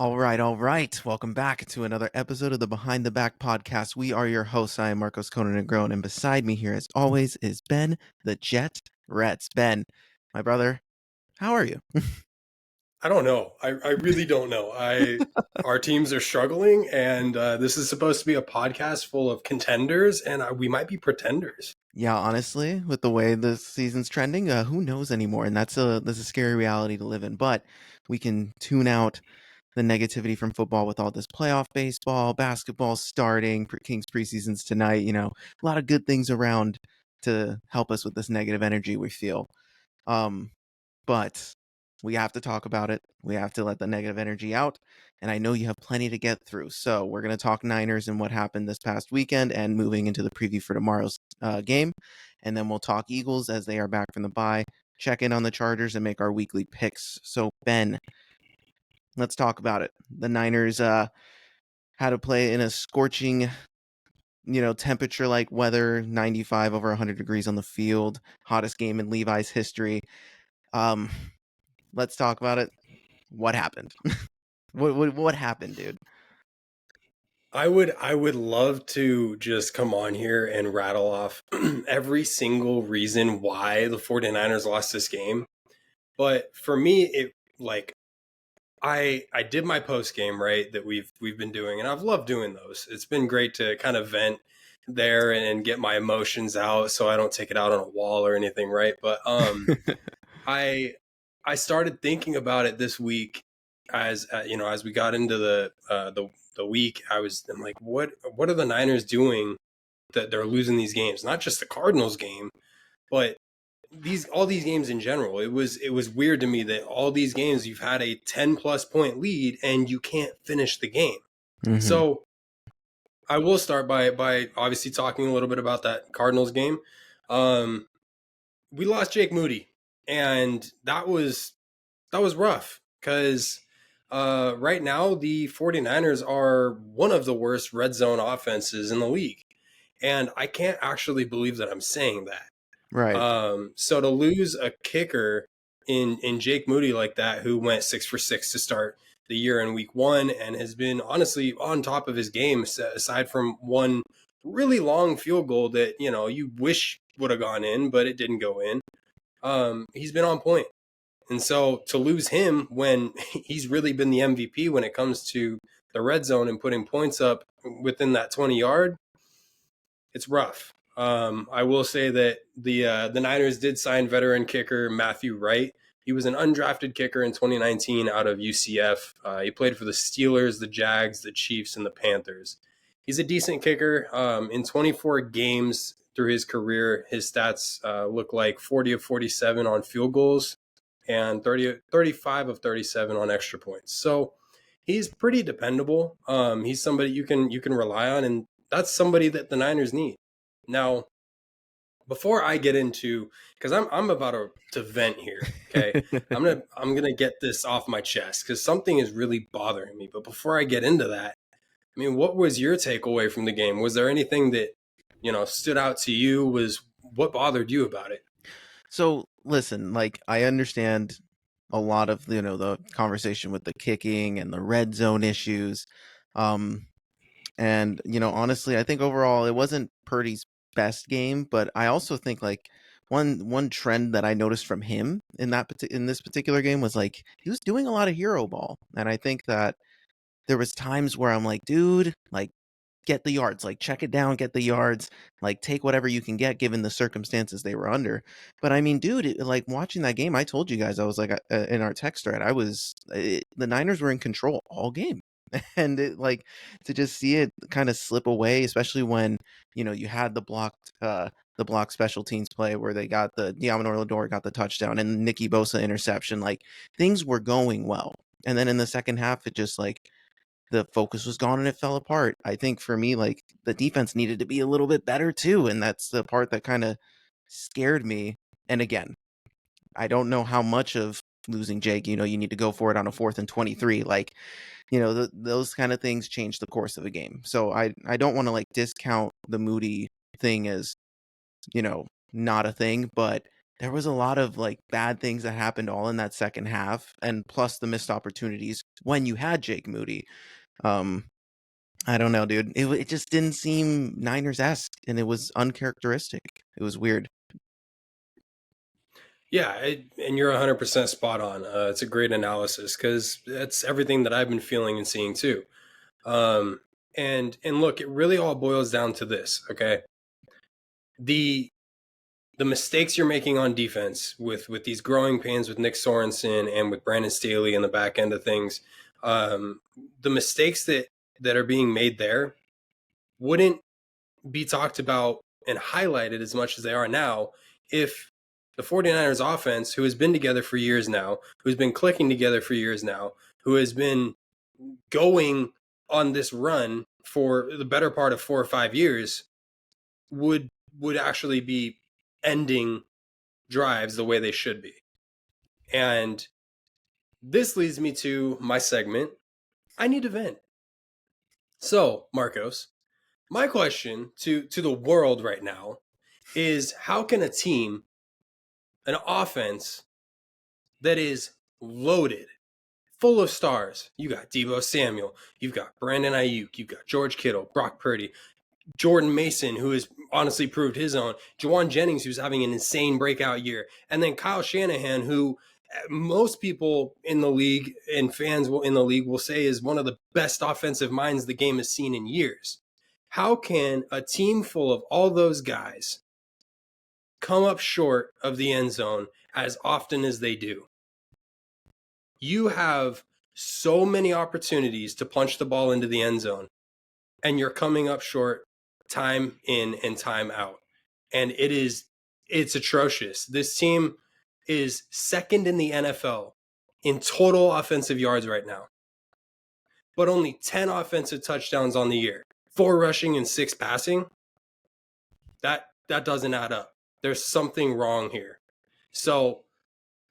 All right, all right. Welcome back to another episode of the Behind the Back podcast. We are your hosts. I am Marcos Conan and Grown, and beside me here, as always, is Ben the Jet Reds. Ben, my brother, how are you? I don't know. I really don't know. Our teams are struggling, and this is supposed to be a podcast full of contenders, and we might be pretenders. Yeah, honestly, with the way the season's trending, who knows anymore? And that's a scary reality to live in. But we can tune out the negativity from football with all this playoff baseball, basketball starting, Kings preseasons tonight. A lot of good things around to help us with this negative energy we feel. Um, but we have to talk about it. We have to let the negative energy out. And I know you have plenty to get through. So we're going to talk Niners and what happened this past weekend and moving into the preview for tomorrow's game. And then we'll talk Eagles as they are back from the bye, check in on the Chargers, and make our weekly picks. So, Ben, let's talk about it. The Niners had to play in a scorching temperature like weather, 95 over 100 degrees on the field, hottest game in Levi's history. Um, let's talk about it. What happened? What happened, dude? I would love to just come on here and rattle off every single reason why the 49ers lost this game. But for me, it like I did my post game, right, that we've been doing, and I've loved doing those. It's been great to kind of vent there and get my emotions out so I don't take it out on a wall or anything, right? But I I started thinking about it this week as as we got into the week. I'm like, what are the Niners doing that they're losing these games? Not just the Cardinals game, but all these games in general. It was weird to me that all these games you've had a 10+ point lead and you can't finish the game. Mm-hmm. So I will start by obviously talking a little bit about that Cardinals game. Um, we lost Jake Moody, and that was rough because right now the 49ers are one of the worst red zone offenses in the league. And I can't actually believe that I'm saying that. Right. So to lose a kicker in Jake Moody like that, who went 6 for 6 to start the year in week one and has been honestly on top of his game, aside from one really long field goal that you wish would have gone in, but it didn't go in. He's been on point. And so to lose him when he's really been the MVP when it comes to the red zone and putting points up within that 20-yard, it's rough. I will say that the Niners did sign veteran kicker Matthew Wright. He was an undrafted kicker in 2019 out of UCF. He played for the Steelers, the Jags, the Chiefs, and the Panthers. He's a decent kicker. In 24 games through his career, his stats look like 40 of 47 on field goals and 35 of 37 on extra points. So he's pretty dependable. He's somebody you can rely on, and that's somebody that the Niners need. Now, before I get into, because I'm about to vent here, okay, I'm gonna get this off my chest because something is really bothering me. But before I get into that, I mean, what was your takeaway from the game? Was there anything that stood out to you? Was what bothered you about it? So listen, I understand a lot of the conversation with the kicking and the red zone issues. Um, And, honestly, I think overall it wasn't Purdy's best game, but I also think one trend that I noticed from him in this particular game was he was doing a lot of hero ball. And I think that there was times where I'm like, dude, get the yards, check it down, get the yards, take whatever you can get given the circumstances they were under. But I mean, dude, watching that game, I told you guys, I was in our text thread, the Niners were in control all game. And to just see it kind of slip away, especially when you had the blocked special teams play where they got the Diamonor Lador got the touchdown and Nicky Bosa interception, things were going well. And then in the second half, it just the focus was gone and it fell apart. I think for me, the defense needed to be a little bit better too, and that's the part that kind of scared me. And again, I don't know how much of losing Jake, you need to go for it on a 4th and 23. Those kind of things change the course of a game. So I don't want to discount the Moody thing as, not a thing, but there was a lot of like bad things that happened all in that second half, and plus the missed opportunities when you had Jake Moody. Um, I don't know, dude. It just didn't seem Niners-esque, and it was uncharacteristic. It was weird. Yeah, and you're 100% spot on. It's a great analysis because that's everything that I've been feeling and seeing too. Um, and look, it really all boils down to this. Okay, the the mistakes you're making on defense with these growing pains with Nick Sorensen and with Brandon Staley in the back end of things, the mistakes that are being made there wouldn't be talked about and highlighted as much as they are now if the 49ers offense, who has been together for years now, who's been clicking together for years now, who has been going on this run for the better part of 4 or 5 years, would actually be ending drives the way they should be. And this leads me to my segment. I need to vent. So, Marcos, my question to the world right now is, how can a team, an offense that is loaded, full of stars, you got Deebo Samuel, you've got Brandon Ayuk, you've got George Kittle, Brock Purdy, Jordan Mason, who has honestly proved his own, Jawan Jennings, who's having an insane breakout year, and then Kyle Shanahan, who most people in the league and fans in the league will say is one of the best offensive minds the game has seen in years. How can a team full of all those guys come up short of the end zone as often as they do? You have so many opportunities to punch the ball into the end zone, and you're coming up short time in and time out. And it's atrocious. This team is second in the NFL in total offensive yards right now, but only 10 offensive touchdowns on the year, 4 rushing and 6 passing. That doesn't add up. There's something wrong here. So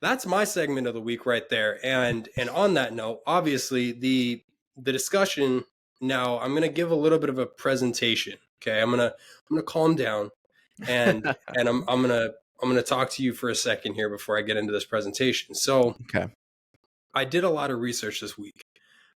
that's my segment of the week right there. And on that note, obviously the discussion now, I'm going to give a little bit of a presentation. Okay. I'm going to calm down and I'm going to talk to you for a second here before I get into this presentation. So Okay. I did a lot of research this week.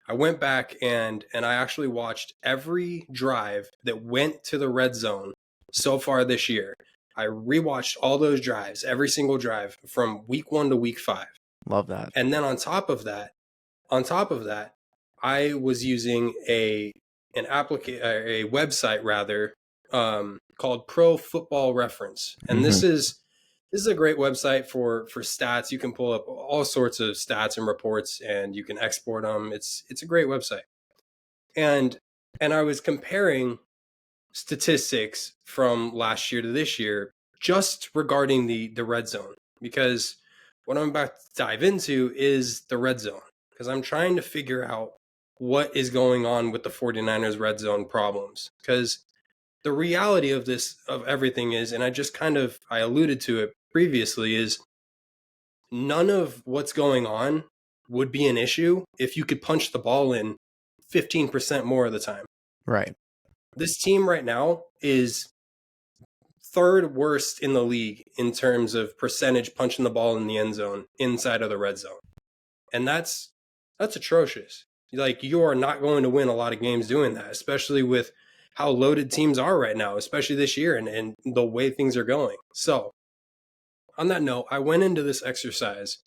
I went back and I actually watched every drive that went to the red zone so far this year. I rewatched all those drives, every single drive from week 1 to week 5. Love that. And then on top of that, I was using a website rather, called Pro Football Reference. And this is a great website for stats. You can pull up all sorts of stats and reports and you can export them. It's a great website. And I was comparing statistics from last year to this year just regarding the red zone, because what I'm about to dive into is the red zone, because I'm trying to figure out what is going on with the 49ers red zone problems. Because the reality of everything is, and I alluded to it previously, is none of what's going on would be an issue if you could punch the ball in 15% more of the time. Right. This team right now is third worst in the league in terms of percentage punching the ball in the end zone inside of the red zone. And that's atrocious. Like, you are not going to win a lot of games doing that, especially with how loaded teams are right now, especially this year and the way things are going. So on that note, I went into this exercise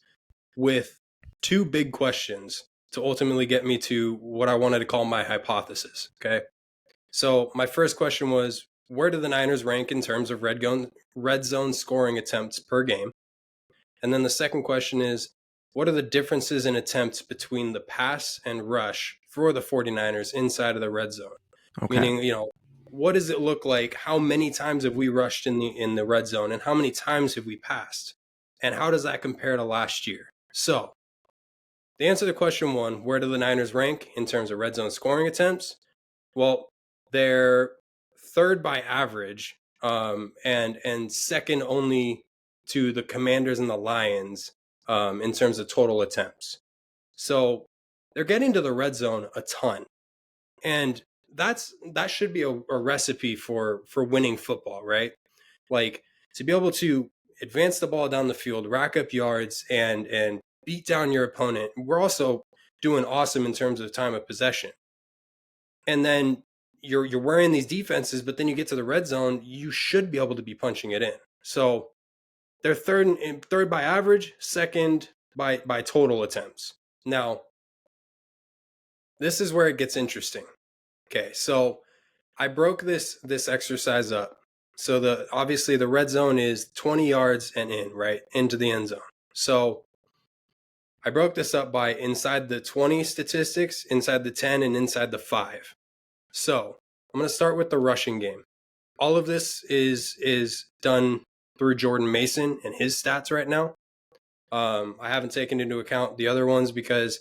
with 2 big questions to ultimately get me to what I wanted to call my hypothesis. Okay. So my first question was, where do the Niners rank in terms of red zone scoring attempts per game? And then the second question is, what are the differences in attempts between the pass and rush for the 49ers inside of the red zone? Okay. Meaning, what does it look like? How many times have we rushed in the red zone, and how many times have we passed? And how does that compare to last year? So the answer to question 1, where do the Niners rank in terms of red zone scoring attempts? Well, they're third by average, and second only to the Commanders and the Lions, in terms of total attempts. So they're getting to the red zone a ton, and that should be a recipe for winning football, right? Like, to be able to advance the ball down the field, rack up yards, and beat down your opponent. We're also doing awesome in terms of time of possession. And then you're wearing these defenses, but then you get to the red zone, you should be able to be punching it in. So they're third by average, second by total attempts. Now, this is where it gets interesting. Okay, so I broke this exercise up. So obviously the red zone is 20 yards and in, right? Into the end zone. So I broke this up by inside the 20 statistics, inside the 10, and inside the 5. So I'm going to start with the rushing game. All of this is done through Jordan Mason and his stats right now. I haven't taken into account the other ones because,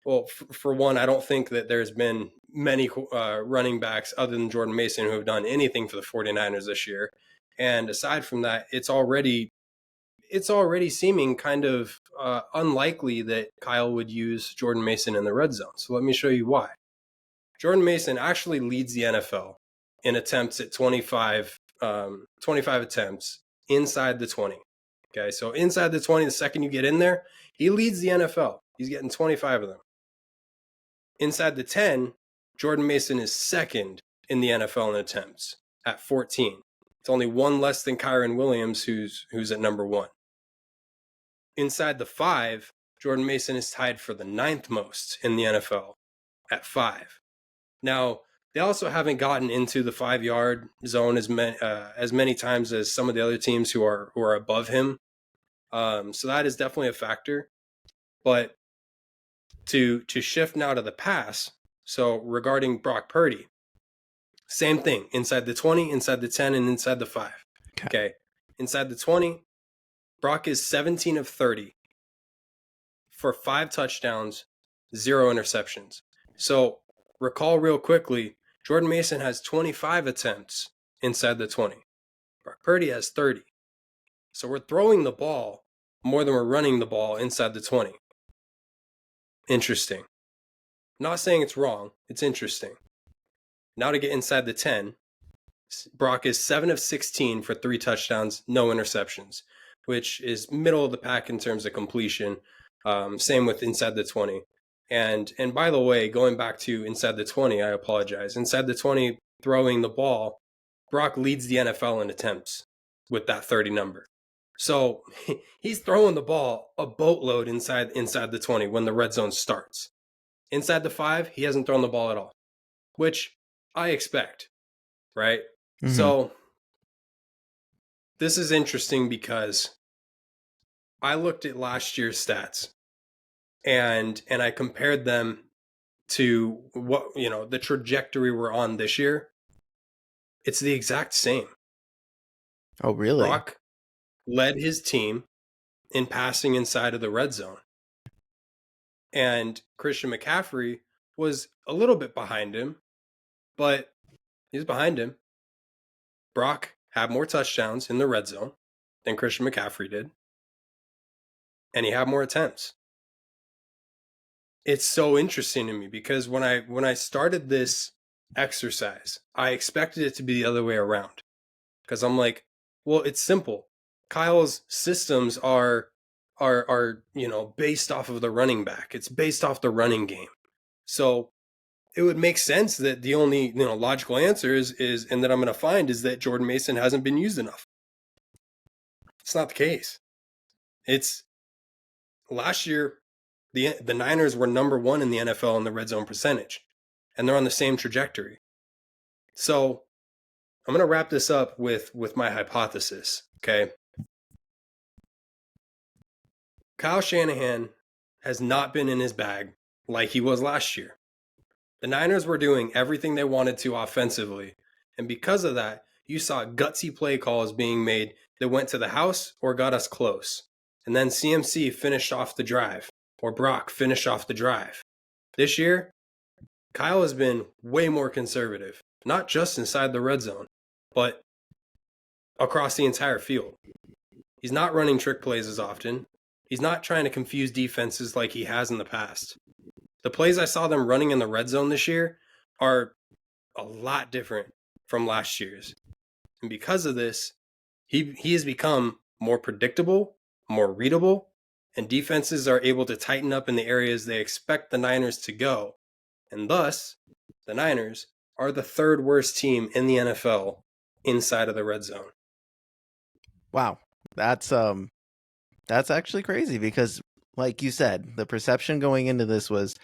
well, for one, I don't think that there's been many running backs other than Jordan Mason who have done anything for the 49ers this year. And aside from that, it's already seeming kind of unlikely that Kyle would use Jordan Mason in the red zone. So let me show you why. Jordan Mason actually leads the NFL in attempts at 25 attempts inside the 20. Okay, so inside the 20, the second you get in there, he leads the NFL. He's getting 25 of them. Inside the 10, Jordan Mason is second in the NFL in attempts at 14. It's only one less than Kyron Williams, who's at number 1. Inside the 5, Jordan Mason is tied for the 9th most in the NFL at 5. Now, they also haven't gotten into the 5-yard zone as many times as some of the other teams who are above him. So that is definitely a factor. But to shift now to the pass, so regarding Brock Purdy, same thing. Inside the 20, inside the 10, and inside the 5. Okay. Inside the 20, Brock is 17 of 30 for 5 touchdowns, 0 interceptions. So recall real quickly, Jordan Mason has 25 attempts inside the 20. Brock Purdy has 30. So we're throwing the ball more than we're running the ball inside the 20. Interesting. Not saying it's wrong. It's interesting. Now to get inside the 10, Brock is 7 of 16 for 3 touchdowns, no interceptions, which is middle of the pack in terms of completion. Same with inside the 20. And by the way, going back to inside the 20, I apologize. Inside the 20, throwing the ball, Brock leads the NFL in attempts with that 30 number. So he's throwing the ball a boatload inside the 20 when the red zone starts. Inside the 5, he hasn't thrown the ball at all, which I expect, right? Mm-hmm. So this is interesting because I looked at last year's stats and I compared them to what, the trajectory we're on this year. It's the exact same. Oh, really? Brock led his team in passing inside of the red zone. And Christian McCaffrey was a little bit behind him, but he's behind him. Brock had more touchdowns in the red zone than Christian McCaffrey did. And he had more attempts. It's so interesting to me because when I started this exercise, I expected it to be the other way around. Because I'm like, well, it's simple. Kyle's systems are based off of the running back. It's based off the running game. So it would make sense that the only logical answer is and that I'm going to find is that Jordan Mason hasn't been used enough. It's not the case. It's last year the Niners were number 1 in the NFL in the red zone percentage, and they're on the same trajectory. So I'm going to wrap this up with my hypothesis. Okay. Kyle Shanahan has not been in his bag like he was last year. The Niners were doing everything they wanted to offensively, and because of that, you saw gutsy play calls being made that went to the house or got us close. And then CMC finished off the drive, or Brock finished off the drive. This year, Kyle has been way more conservative, not just inside the red zone, but across the entire field. He's not running trick plays as often. He's not trying to confuse defenses like he has in the past. The plays I saw them running in the red zone this year are a lot different from last year's. And because of this, he has become more predictable, more readable, and defenses are able to tighten up in the areas they expect the Niners to go. And thus, the Niners are the third worst team in the NFL inside of the red zone. Wow. That's actually crazy because like you said, the perception going into this was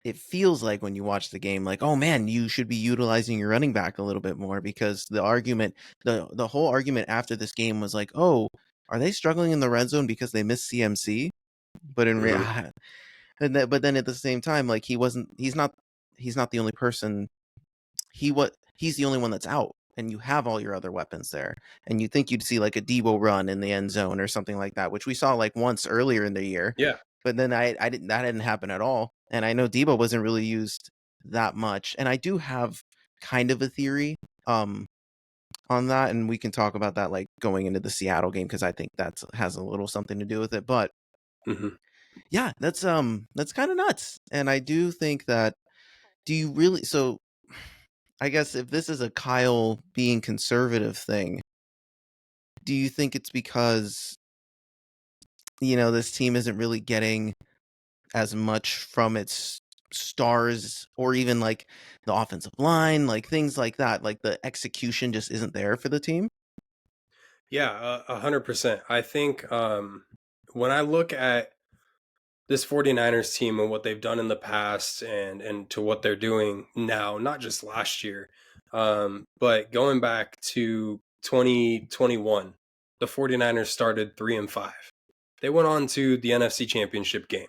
it feels like when you watch the game, like, oh man, you should be utilizing your running back a little bit more because the whole argument after this game was like, oh, are they struggling in the red zone because they missed CMC? But in reality, but then at the same time, like he's not the only person. He's the only one that's out, and you have all your other weapons there, and you think you'd see like a Debo run in the end zone or something like that, which we saw like once earlier in the year. Yeah. But then that didn't happen at all. And I know Debo wasn't really used that much. And I do have kind of a theory on that, and we can talk about that like going into the Seattle game because I think that has a little something to do with it. But yeah, that's kind of nuts. And I do think that do you really so I guess if this is a Kyle being conservative thing, do you think it's because this team isn't really getting as much from its stars or even like the offensive line, like things like that, like the execution just isn't there for the team? Yeah, 100%. I think when I look at this 49ers team and what they've done in the past and to what they're doing now, not just last year, but going back to 2021, the 49ers started 3-5. They went on to the NFC Championship game.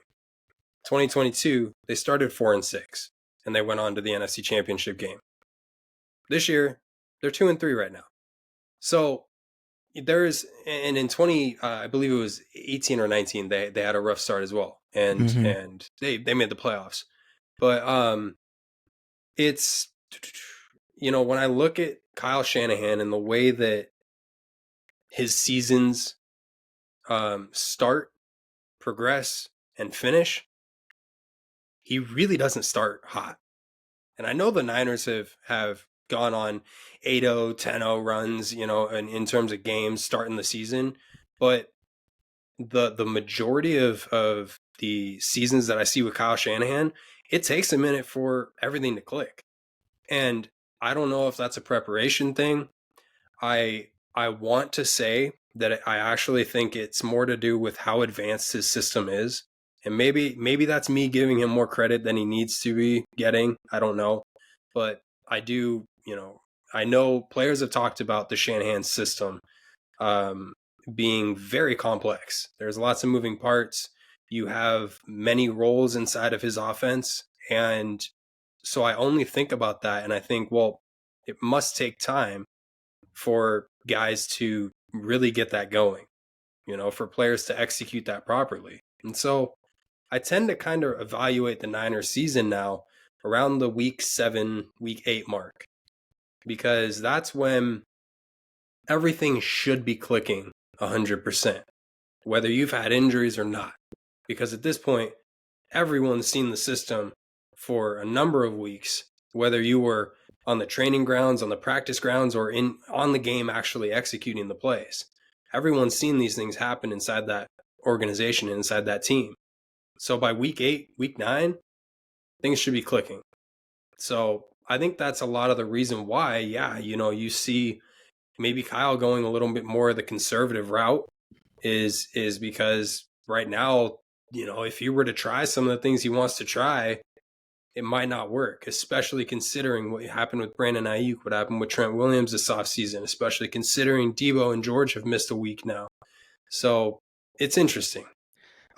2022, they started 4-6, and they went on to the NFC Championship game. This year, they're 2-3 right now. So there's, and in 20, I believe it was 18 or 19, they had a rough start as well, and they made the playoffs. But it's when I look at Kyle Shanahan and the way that his seasons start, progress, and finish, he really doesn't start hot. And I know the Niners have gone on 8-0, 10-0 runs, in terms of games starting the season, but the majority of the seasons that I see with Kyle Shanahan, it takes a minute for everything to click. And I don't know if that's a preparation thing. I want to say that I actually think it's more to do with how advanced his system is. And maybe that's me giving him more credit than he needs to be getting. I don't know. But I do, I know players have talked about the Shanahan system being very complex. There's lots of moving parts. You have many roles inside of his offense. And so I only think about that and I think, well, it must take time for guys to really get that going, for players to execute that properly. And so I tend to kind of evaluate the Niners season now around the week 7, week 8 mark, because that's when everything should be clicking 100%, whether you've had injuries or not. Because at this point, everyone's seen the system for a number of weeks, whether you were on the training grounds, on the practice grounds, or on the game actually executing the plays. Everyone's seen these things happen inside that organization, inside that team. So by week 8, week 9, things should be clicking. So I think that's a lot of the reason why, you see maybe Kyle going a little bit more of the conservative route is because right now, if he were to try some of the things he wants to try, it might not work, especially considering what happened with Brandon Ayuk, what happened with Trent Williams this offseason, especially considering Debo and George have missed a week now. So it's interesting.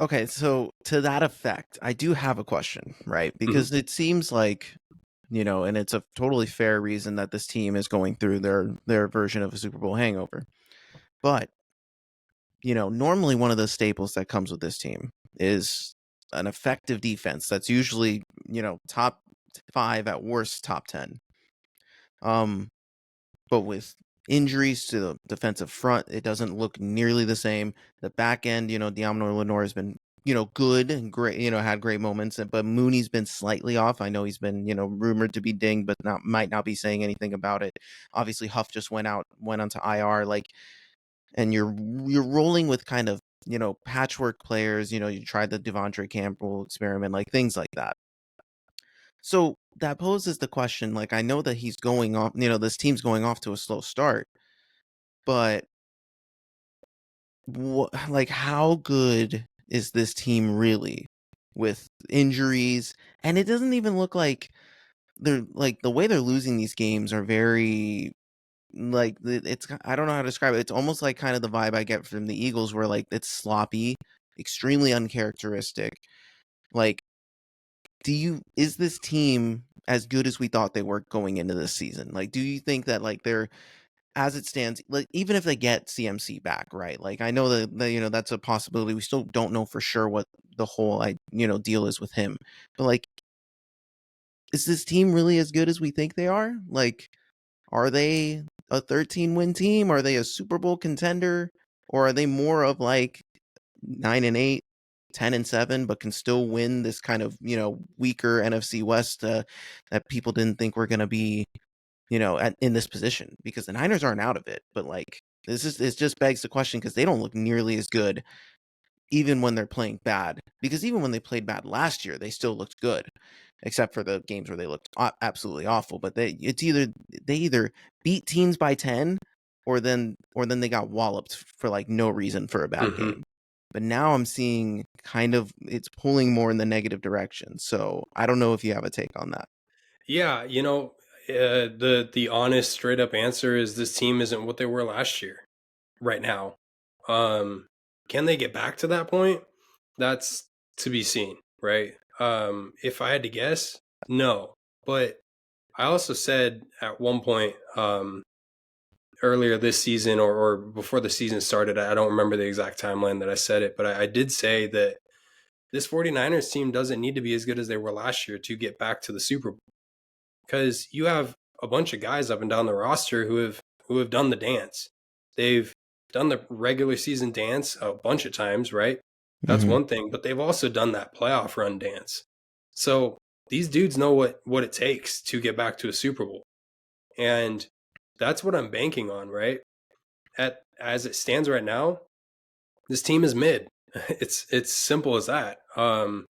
Okay, so to that effect, I do have a question, right? Because it seems like, and it's a totally fair reason that this team is going through their version of a Super Bowl hangover. But, normally one of the staples that comes with this team is an effective defense that's usually, top 5 at worst top 10. But with injuries to the defensive front, it doesn't look nearly the same. The back end, Diamond Lenore has been, good and great, had great moments, but Mooney's been slightly off. I know he's been, rumored to be dinged, but might not be saying anything about it. Obviously, Huff just went onto IR. Like, and you're rolling with kind of, patchwork players. You tried the Devondre Campbell experiment, like things like that. So that poses the question, like, I know that he's going off, this team's going off to a slow start, but like, how good is this team really with injuries? And it doesn't even look like they're like, the way they're losing these games are very, like, it's, I don't know how to describe it. It's almost like kind of the vibe I get from the Eagles, where like it's sloppy, extremely uncharacteristic. Like, is this team as good as we thought they were going into this season? Like, do you think that, like, they're, as it stands, like, even if they get CMC back, right? Like, I know that that's a possibility. We still don't know for sure what the whole deal is with him. But like, is this team really as good as we think they are? Like, are they a 13-win team? Are they a Super Bowl contender? Or are they more of like 9-8, 10-7, but can still win this kind of, weaker NFC West, that people didn't think were going to be, in this position? Because the Niners aren't out of it, but like, it just begs the question, because they don't look nearly as good even when they're playing bad. Because even when they played bad last year, they still looked good, except for the games where they looked absolutely awful. But they either beat teams by 10, or then they got walloped for like no reason for a bad game. But now I'm seeing kind of it's pulling more in the negative direction. So I don't know if you have a take on that. Yeah, the honest, straight up answer is this team isn't what they were last year. Right now, can they get back to that point? That's to be seen, right? If I had to guess, no. But I also said at one point, earlier this season, or before the season started, I don't remember the exact timeline that I said it, but I did say that this 49ers team doesn't need to be as good as they were last year to get back to the Super Bowl, because you have a bunch of guys up and down the roster who have done the dance. They've done the regular season dance a bunch of times, right? That's Mm-hmm. one thing, but they've also done that playoff run dance. So these dudes know what it takes to get back to a Super Bowl. And that's what I'm banking on, right? As it stands right now, this team is mid. It's simple as that. And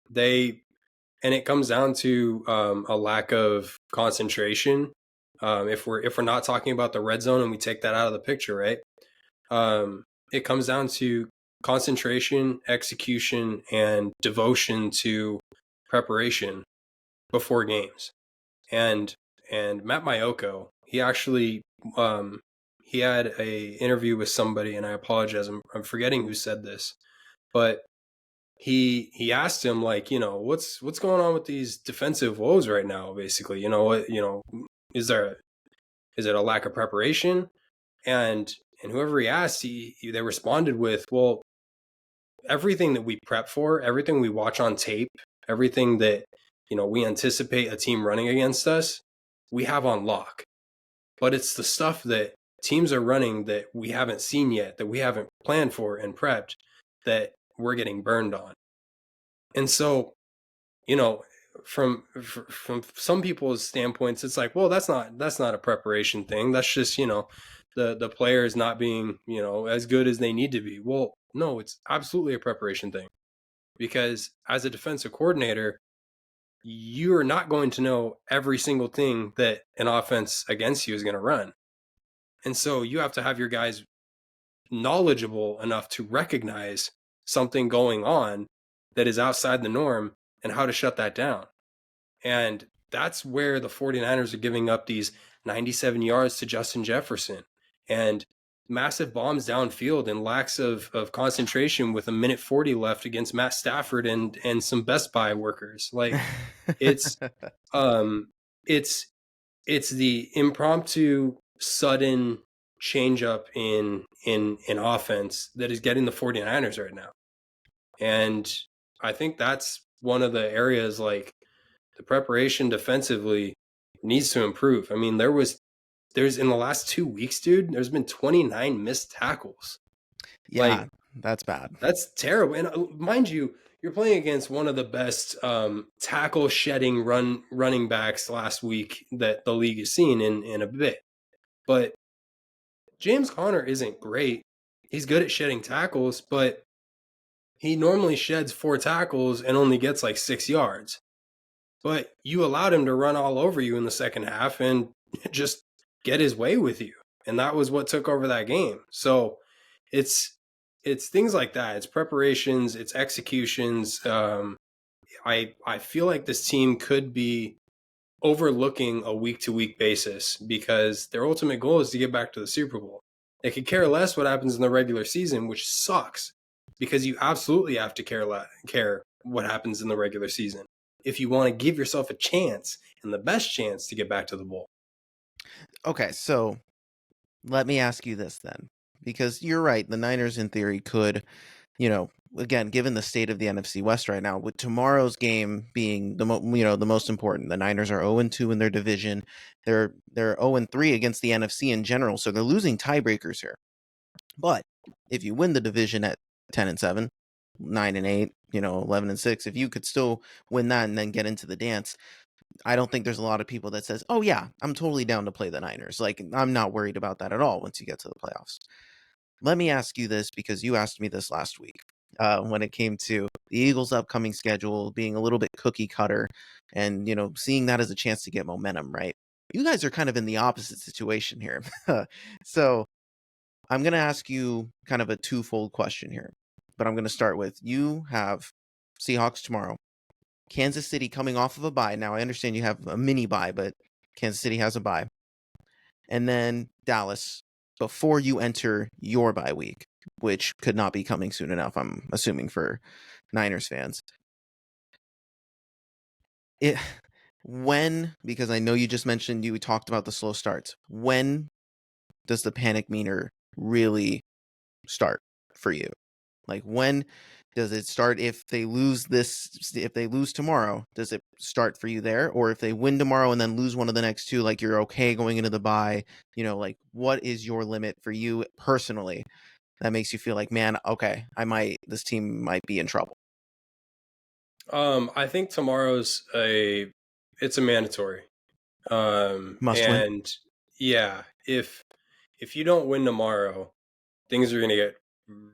it comes down to a lack of concentration. If we're not talking about the red zone and we take that out of the picture, right? It comes down to concentration, execution, and devotion to preparation before games. And Matt Mayoko, he actually he had a interview with somebody, and I apologize, I'm forgetting who said this, but he asked him, like, what's going on with these defensive woes right now, basically. Is it a lack of preparation? And whoever he asked, they responded with, well, everything that we prep for, everything we watch on tape, everything that we anticipate a team running against us, we have on lock. But it's the stuff that teams are running that we haven't seen yet, that we haven't planned for and prepped, that we're getting burned on. And so, from some people's standpoints, it's like, well, that's not a preparation thing. That's just, the players not being, as good as they need to be. Well, no, it's absolutely a preparation thing, because as a defensive coordinator, you are not going to know every single thing that an offense against you is going to run. And so you have to have your guys knowledgeable enough to recognize something going on that is outside the norm and how to shut that down. And that's where the 49ers are giving up these 97 yards to Justin Jefferson and massive bombs downfield and lacks of concentration with a minute 40 left against Matt Stafford and some Best Buy workers. Like, it's it's the impromptu sudden change up in offense that is getting the 49ers right now. And I think that's one of the areas, like, the preparation defensively needs to improve. I mean, there's in the last 2 weeks, dude, there's been 29 missed tackles. Yeah, Like, that's bad. that's terrible. And mind you, you're playing against one of the best tackle shedding running backs last week that the league has seen in a bit. But James Conner isn't great, He's good at shedding tackles, but he normally sheds 4 tackles and only gets like 6 yards. But you allowed him to run all over you in the second half and just get his way with you. And that was what took over that game. So it's things like that. It's preparations, it's executions. I feel like this team could be overlooking a week to week basis because their ultimate goal is to get back to the Super Bowl. They could care less what happens in the regular season, which sucks because you absolutely have to care what happens in the regular season if you want to give yourself a chance and the best chance to get back to the bowl. Okay, so let me ask you this then, because you're right. The Niners, in theory, could, again, given the state of the NFC West right now, with tomorrow's game being the most important. The Niners are 0-2 in their division. They're 0-3 against the NFC in general, so they're losing tiebreakers here. But if you win the division at 10-7, 9-8, 11-6, if you could still win that and then get into the dance, I don't think there's a lot of people that says, "Oh yeah, I'm totally down to play the Niners." Like, I'm not worried about that at all once you get to the playoffs. Let me ask you this, because you asked me this last week, when it came to the Eagles' upcoming schedule being a little bit cookie cutter and, seeing that as a chance to get momentum, right? You guys are kind of in the opposite situation here. So I'm going to ask you kind of a twofold question here, but I'm going to start with, you have Seahawks tomorrow, Kansas City coming off of a bye. Now, I understand you have a mini bye, but Kansas City has a bye. And then Dallas before you enter your bye week, which could not be coming soon enough, I'm assuming, for Niners fans. Because I know you just mentioned, you talked about the slow starts. When does the panic meter really start for you? Like, when does it start? If they lose tomorrow, does it start for you there? Or if they win tomorrow and then lose one of the next two, like, you're okay going into the bye? Like, what is your limit for you personally that makes you feel like, man, okay, this team might be in trouble? I think tomorrow's it's a mandatory. Must win. And yeah, if you don't win tomorrow, things are going to get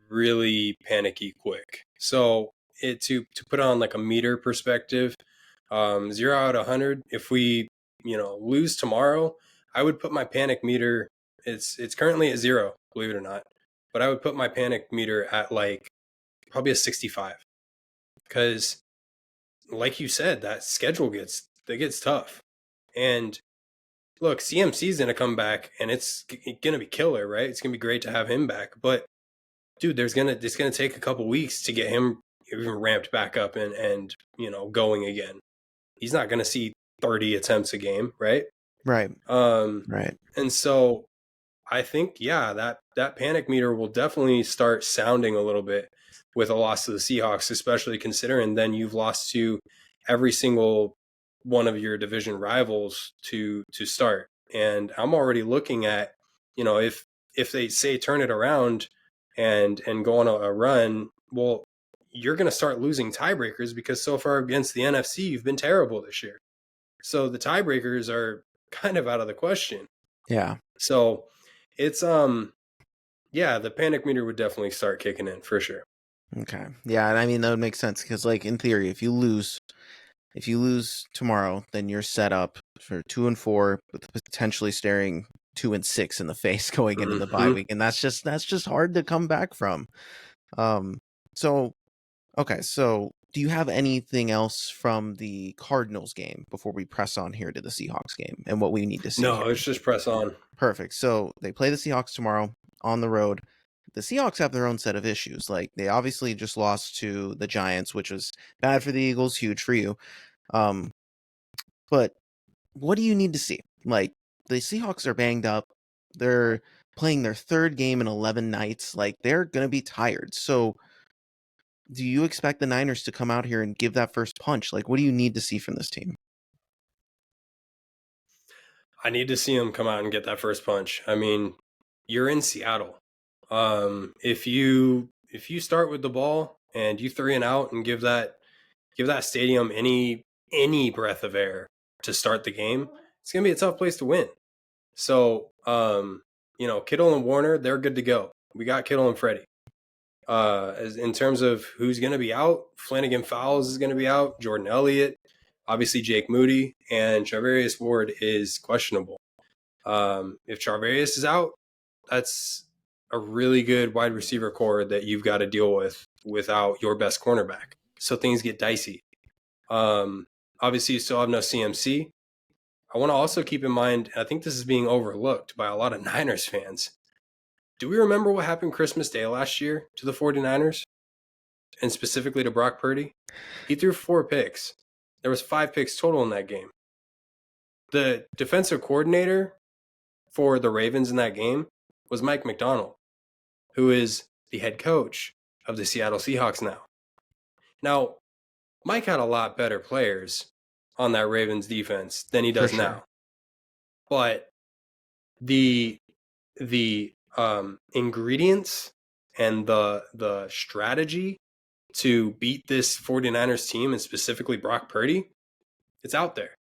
really panicky quick. So to put on like a meter perspective, 0 out of 100, if we lose tomorrow, I would put my panic meter. It's currently at 0, believe it or not, but I would put my panic meter at like probably a 65 because, like you said, that schedule gets tough. And look, CMC's going to come back and it's going to be killer, right? It's going to be great to have him back. But dude, it's going to take a couple weeks to get him even ramped back up and going again. He's not going to see 30 attempts a game, right? Right. Right. And so I think, yeah, that panic meter will definitely start sounding a little bit with a loss to the Seahawks, especially considering then you've lost to every single one of your division rivals to start. And I'm already looking at, if they say turn it around and go on a run, well, you're going to start losing tiebreakers because so far against the NFC, you've been terrible this year. So the tiebreakers are kind of out of the question. Yeah. So it's yeah, the panic meter would definitely start kicking in for sure. Okay. Yeah, and I mean, that would make sense because, like, in theory, if you lose tomorrow, then you're set up for 2-4, with potentially staring 2-6 in the face going into the bye week, and that's just hard to come back from. So okay, so do you have anything else from the Cardinals game before we press on here to the Seahawks game and what we need to see? No, here? let's just press on. Perfect. So they play the Seahawks tomorrow on the road. The Seahawks have their own set of issues. Like, they obviously just lost to the Giants, which was bad for the Eagles, huge for you. But what do you need to see? Like, the Seahawks are banged up. They're playing their third game in 11 nights. Like, they're going to be tired. So do you expect the Niners to come out here and give that first punch? Like, what do you need to see from this team? I need to see him come out and get that first punch. I mean, you're in Seattle. If you start with the ball and you 3 and out and give that stadium any breath of air to start the game, it's gonna be a tough place to win. So, Kittle and Warner, they're good to go. We got Kittle and Freddie. As in terms of who's going to be out, Flanagan Fowles is going to be out. Jordan Elliott, obviously Jake Moody, and Charvarius Ward is questionable. If Charvarius is out, that's a really good wide receiver core that you've got to deal with without your best cornerback. So things get dicey. Obviously, you still have no CMC. I want to also keep in mind, I think this is being overlooked by a lot of Niners fans. Do we remember what happened Christmas Day last year to the 49ers? And specifically to Brock Purdy? He threw 4 picks. There was 5 picks total in that game. The defensive coordinator for the Ravens in that game was Mike McDonald, who is the head coach of the Seattle Seahawks now. Now, Mike had a lot better players on that Ravens defense than he does now. But the ingredients and the strategy to beat this 49ers team, and specifically Brock Purdy, it's out there.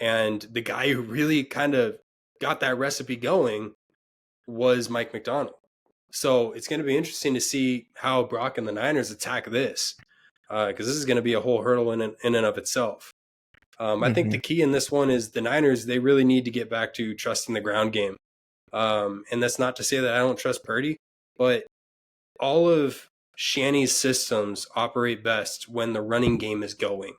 And the guy who really kind of got that recipe going was Mike McDonald. So it's going to be interesting to see how Brock and the Niners attack this, because this is going to be a whole hurdle in and of itself. I think the key in this one is the Niners, they really need to get back to trusting the ground game. And that's not to say that I don't trust Purdy, but all of Shanny's systems operate best when the running game is going.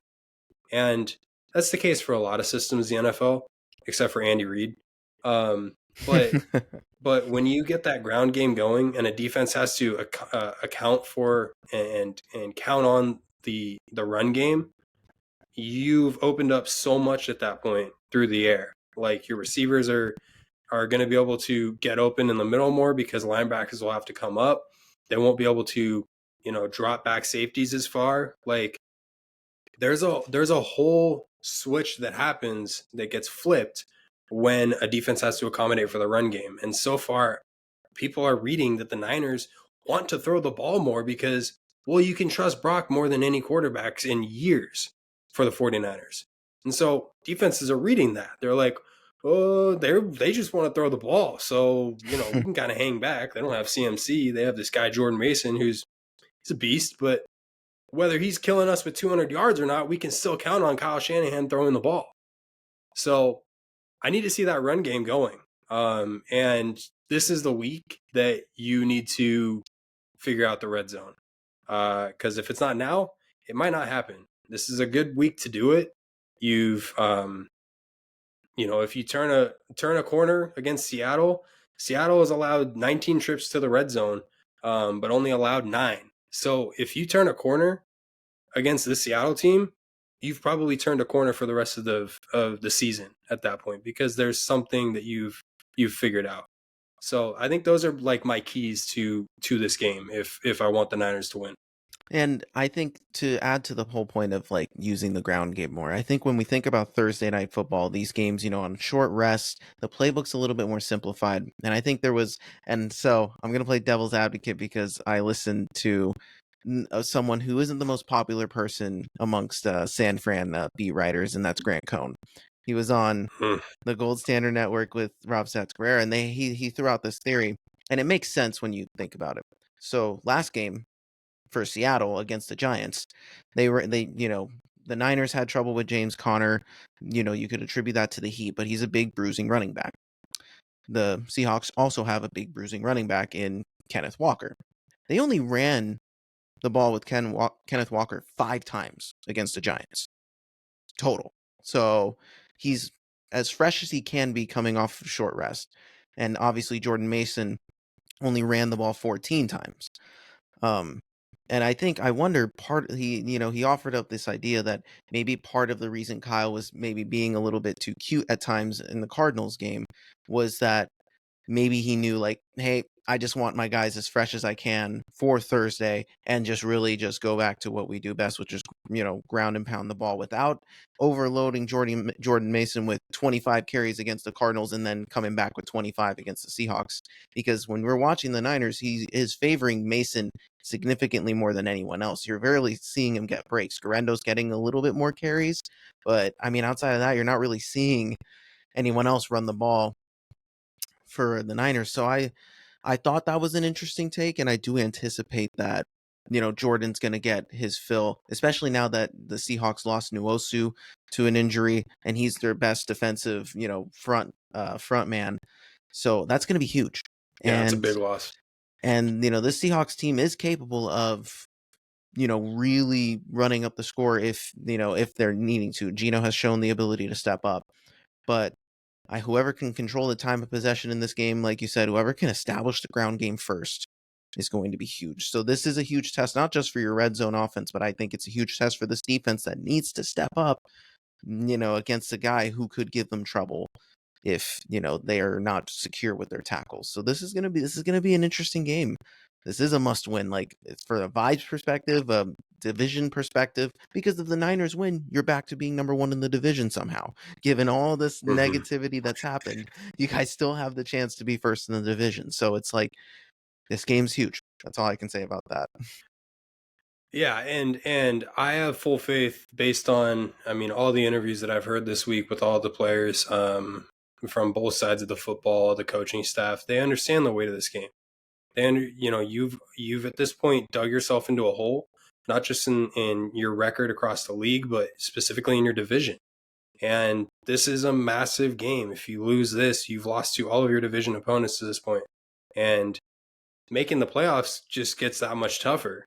And that's the case for a lot of systems in the NFL, except for Andy Reid. But when you get that ground game going and a defense has to account for and count on the run game, you've opened up so much at that point through the air. Like your receivers are going to be able to get open in the middle more because linebackers will have to come up. They won't be able to, drop back safeties as far. Like there's a whole switch that happens that gets flipped when a defense has to accommodate for the run game. And so far, people are reading that the Niners want to throw the ball more because, well, you can trust Brock more than any quarterbacks in years for the 49ers. And so defenses are reading that. They're like, oh, they just want to throw the ball. So, we can kind of hang back. They don't have CMC. They have this guy, Jordan Mason, he's a beast, but whether he's killing us with 200 yards or not, we can still count on Kyle Shanahan throwing the ball. So I need to see that run game going. And this is the week that you need to figure out the red zone. Because if it's not now, it might not happen. This is a good week to do it. You've, if you turn a corner against Seattle, Seattle has allowed 19 trips to the red zone, but only allowed 9. So if you turn a corner against the Seattle team, you've probably turned a corner for the rest of the season at that point, because there's something that you've figured out. So I think those are like my keys to this game if I want the Niners to win. And I think to add to the whole point of like using the ground game more, I think when we think about Thursday night football, these games, on short rest, the playbook's a little bit more simplified. And I think and so I'm going to play devil's advocate because I listened to someone who isn't the most popular person amongst San Fran beat writers, and that's Grant Cohn. He was on the Gold Standard Network with Rob Satzguerrera, and he threw out this theory, and it makes sense when you think about it. So last game for Seattle against the Giants, the Niners had trouble with James Conner. You could attribute that to the heat, but he's a big bruising running back. The Seahawks also have a big bruising running back in Kenneth Walker. They only ran the ball with Kenneth Walker 5 times against the Giants total. So he's as fresh as he can be coming off of short rest. And obviously Jordan Mason only ran the ball 14 times. And I wonder he offered up this idea that maybe part of the reason Kyle was maybe being a little bit too cute at times in the Cardinals game was that maybe he knew, like, hey, I just want my guys as fresh as I can for Thursday and just really just go back to what we do best, which is, ground and pound the ball without overloading Jordan Mason with 25 carries against the Cardinals and then coming back with 25 against the Seahawks. Because when we're watching the Niners, he is favoring Mason significantly more than anyone else. You're rarely seeing him get breaks. Garendo's getting a little bit more carries, but I mean, outside of that, you're not really seeing anyone else run the ball for the Niners. So I I thought that was an interesting take, and I do anticipate that, Jordan's going to get his fill, especially now that the Seahawks lost Nuosu to an injury, and he's their best defensive, front man. So that's going to be huge. Yeah, it's a And big loss. this Seahawks team is capable of, really running up the score if they're needing to. Geno has shown the ability to step up, but whoever can control the time of possession in this game, like you said, whoever can establish the ground game first is going to be huge. So this is a huge test, not just for your red zone offense, but I think it's a huge test for this defense that needs to step up, against a guy who could give them trouble if, they are not secure with their tackles. So this is going to be an interesting game. This is a must win. Like, it's for a vibes perspective, a division perspective, because if the Niners win, you're back to being number one in the division somehow. Given all this Mm-hmm. negativity that's happened, you guys still have the chance to be first in the division. So it's like, this game's huge. That's all I can say about that. Yeah, and I have full faith based on, I mean, all the interviews that I've heard this week with all the players, from both sides of the football, the coaching staff. They understand the weight of this game. You've at this point dug yourself into a hole, not just in your record across the league, but specifically in your division. And this is a massive game. If you lose this, you've lost to all of your division opponents to this point. And making the playoffs just gets that much tougher.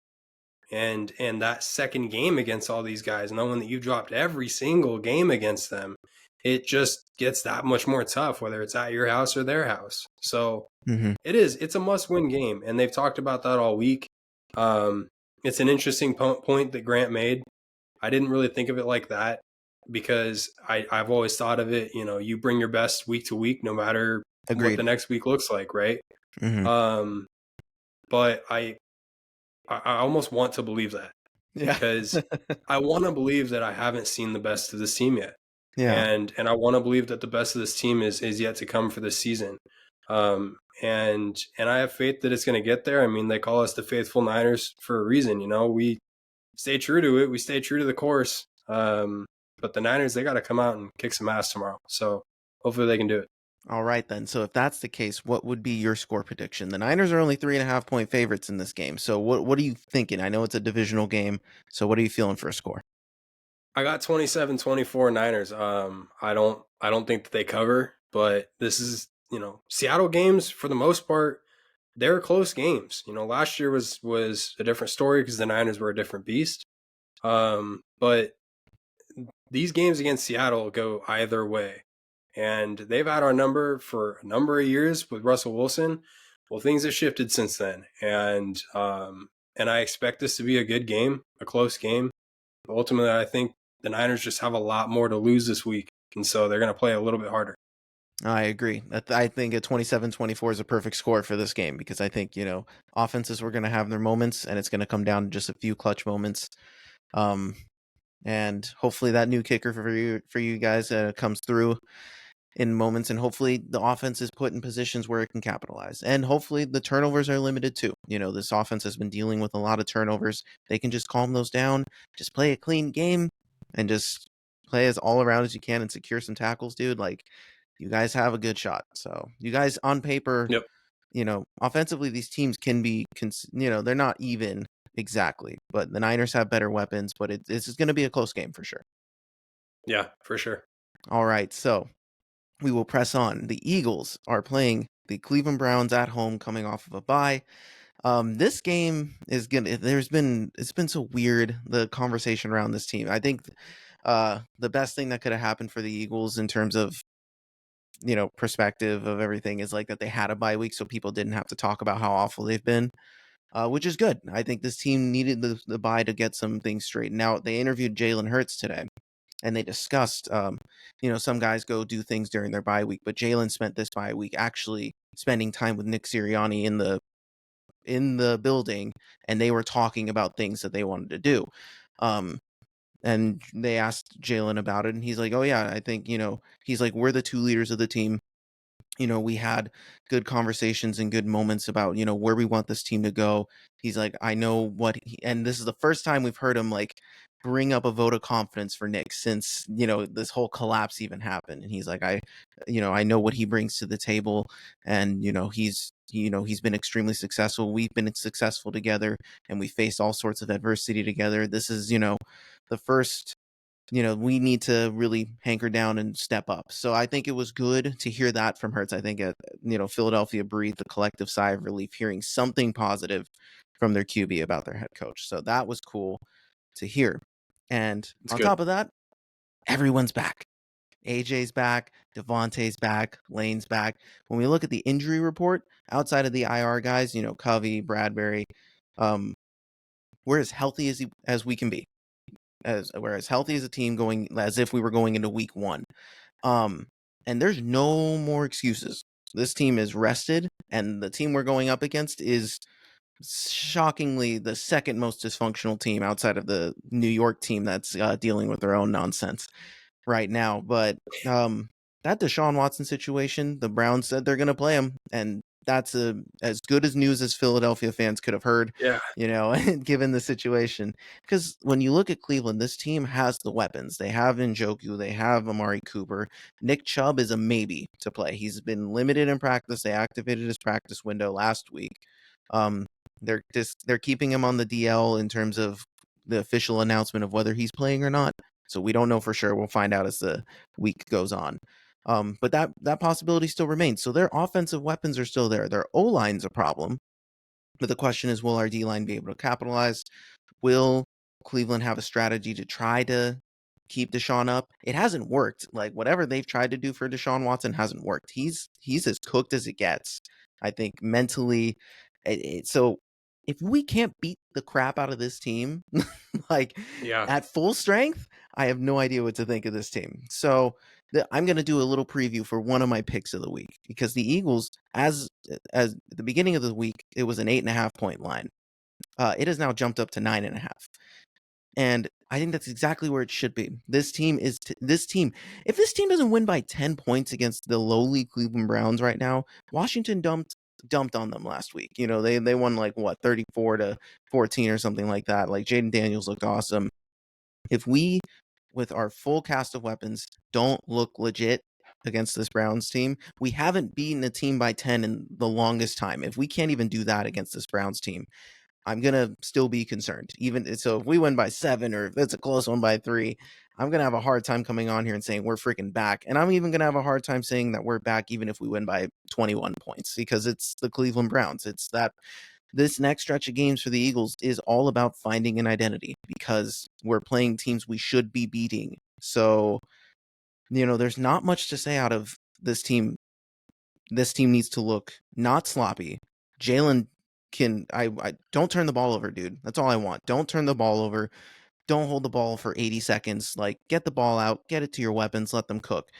And that second game against all these guys, knowing that you dropped every single game against them, it just gets that much more tough, whether it's at your house or their house. So it's a must-win game, and they've talked about that all week. It's an interesting point that Grant made. I didn't really think of it like that, because I've always thought of it, you bring your best week to week, no matter what the next week looks like, right? But I almost want to believe that, because I want to believe that I haven't seen the best of this team yet. Yeah. And I want to believe that the best of this team is yet to come for this season. And I have faith that it's going to get there. I mean, they call us the faithful Niners for a reason. We stay true to it. We stay true to the course. But the Niners, they got to come out and kick some ass tomorrow. So hopefully they can do it. All right, then. So if that's the case, what would be your score prediction? The Niners are only 3.5-point favorites in this game. So what are you thinking? I know it's a divisional game. So what are you feeling for a score? I got 27-24 Niners. I don't think that they cover, but this is, Seattle games for the most part, they're close games. Last year was a different story because the Niners were a different beast. But these games against Seattle go either way. And they've had our number for a number of years with Russell Wilson. Well, things have shifted since then. And I expect this to be a good game, a close game. But ultimately, I think the Niners just have a lot more to lose this week. And so they're going to play a little bit harder. I agree. I think a 27-24 is a perfect score for this game, because I think, offenses were going to have their moments, and it's going to come down to just a few clutch moments. And hopefully that new kicker for you guys comes through in moments, and hopefully the offense is put in positions where it can capitalize, and hopefully the turnovers are limited too. This offense has been dealing with a lot of turnovers. They can just calm those down, just play a clean game, and just play as all around as you can and secure some tackles, dude. Like, you guys have a good shot. So you guys, on paper, Yep. Offensively, these teams can be, they're not even exactly, but the Niners have better weapons, but this is going to be a close game for sure. Yeah, for sure. All right, so we will press on. The Eagles are playing the Cleveland Browns at home, coming off of a bye. This game is gonna. It's been so weird, the conversation around this team. I think the best thing that could have happened for the Eagles in terms of perspective of everything is like that they had a bye week, so people didn't have to talk about how awful they've been, which is good. I think this team needed the bye to get some things straightened out. They interviewed Jalen Hurts today, and they discussed, some guys go do things during their bye week, but Jalen spent this bye week actually spending time with Nick Sirianni in the building, and they were talking about things that they wanted to do. And they asked Jalen about it, and he's like, "Oh yeah, I think he's like, we're the two leaders of the team. we had good conversations and good moments about, where we want this team to go. He's like, I know and this is the first time we've heard him like bring up a vote of confidence for Nick since, this whole collapse even happened. And he's like, I know what he brings to the table. And, he's been extremely successful. We've been successful together and we faced all sorts of adversity together. This is, the first, we need to really hanker down and step up. So I think it was good to hear that from Hurts. I think, Philadelphia breathed a collective sigh of relief hearing something positive from their QB about their head coach. So that was cool to hear. And It's on good. top of that, everyone's back. AJ's back, Devontae's back, Lane's back. When we look at the injury report, outside of the IR guys, Covey, Bradbury, we're as healthy as we can be. We're as healthy as a team going as if we were going into week 1. And there's no more excuses. This team is rested, and the team we're going up against is shockingly the second most dysfunctional team outside of the New York team that's dealing with their own nonsense right now. But that Deshaun Watson situation, the Browns said they're going to play him, and that's as good as news as Philadelphia fans could have heard, Yeah. given the situation. Because when you look at Cleveland, this team has the weapons. They have Njoku, they have Amari Cooper. Nick Chubb is a maybe to play. He's been limited in practice. They activated his practice window last week. They're keeping him on the DL in terms of the official announcement of whether he's playing or not. So we don't know for sure. We'll find out as the week goes on. But that possibility still remains. So their offensive weapons are still there. Their O-line's a problem. But the question is, will our D-line be able to capitalize? Will Cleveland have a strategy to try to keep Deshaun up? It hasn't worked. Like, whatever they've tried to do for Deshaun Watson hasn't worked. He's as cooked as it gets, I think, mentally. So if we can't beat the crap out of this team, like Yeah. at full strength, I have no idea what to think of this team. So I'm going to do a little preview for one of my picks of the week, because the Eagles, as at the beginning of the week, it was an 8.5 point line. It has now jumped up to 9.5. And I think that's exactly where it should be. This team is this team. If this team doesn't win by 10 points against the lowly Cleveland Browns right now, Washington dumped on them last week. They won like what, 34-14 or something like that. Like, Jaden Daniels looked awesome. If we, with our full cast of weapons, don't look legit against this Browns team, we haven't beaten a team by 10 in the longest time. If we can't even do that against this Browns team, I'm going to still be concerned. Even so, if we win by 7 or if it's a close one by 3, I'm going to have a hard time coming on here and saying we're freaking back. And I'm even going to have a hard time saying that we're back even if we win by 21 points, because it's the Cleveland Browns. It's that this next stretch of games for the Eagles is all about finding an identity, because we're playing teams we should be beating. So, there's not much to say out of this team. This team needs to look not sloppy. Jalen I don't turn the ball over, dude. That's all I want. Don't turn the ball over. Don't hold the ball for 80 seconds. Like, get the ball out, get it to your weapons, let them cook.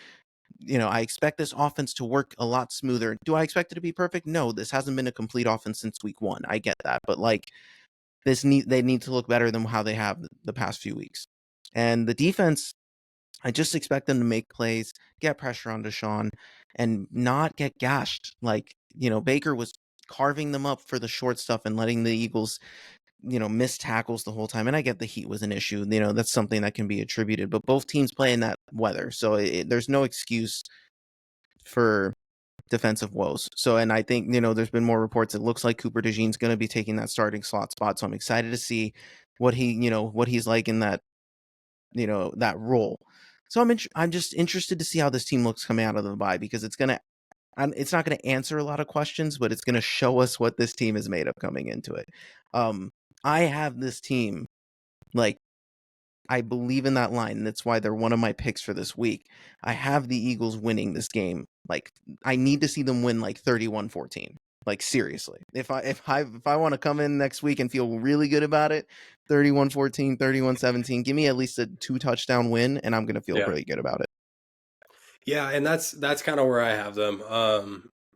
I expect this offense to work a lot smoother. Do I expect it to be perfect? No, this hasn't been a complete offense since week 1. I get that. But like, they need to look better than how they have the past few weeks. And the defense, I just expect them to make plays, get pressure on Deshaun, and not get gashed. Like, Baker was carving them up for the short stuff and letting the Eagles, miss tackles the whole time. And I get the heat was an issue. That's something that can be attributed. But both teams play in that weather. So there's no excuse for defensive woes. So, and I think, there's been more reports. It looks like Cooper DeJean's going to be taking that starting slot spot. So I'm excited to see what what he's like in that, that role. So I'm just interested to see how this team looks coming out of the bye, because it's not going to answer a lot of questions, but it's going to show us what this team is made of coming into it. I have this team, like, I believe in that line, and that's why they're one of my picks for this week. I have the Eagles winning this game. Like, I need to see them win like 31-14. Like, seriously. If I want to come in next week and feel really good about it, 31-14, 31-17, give me at least a 2-touchdown win and I'm going to feel pretty good about it. Yeah, and that's kind of where I have them.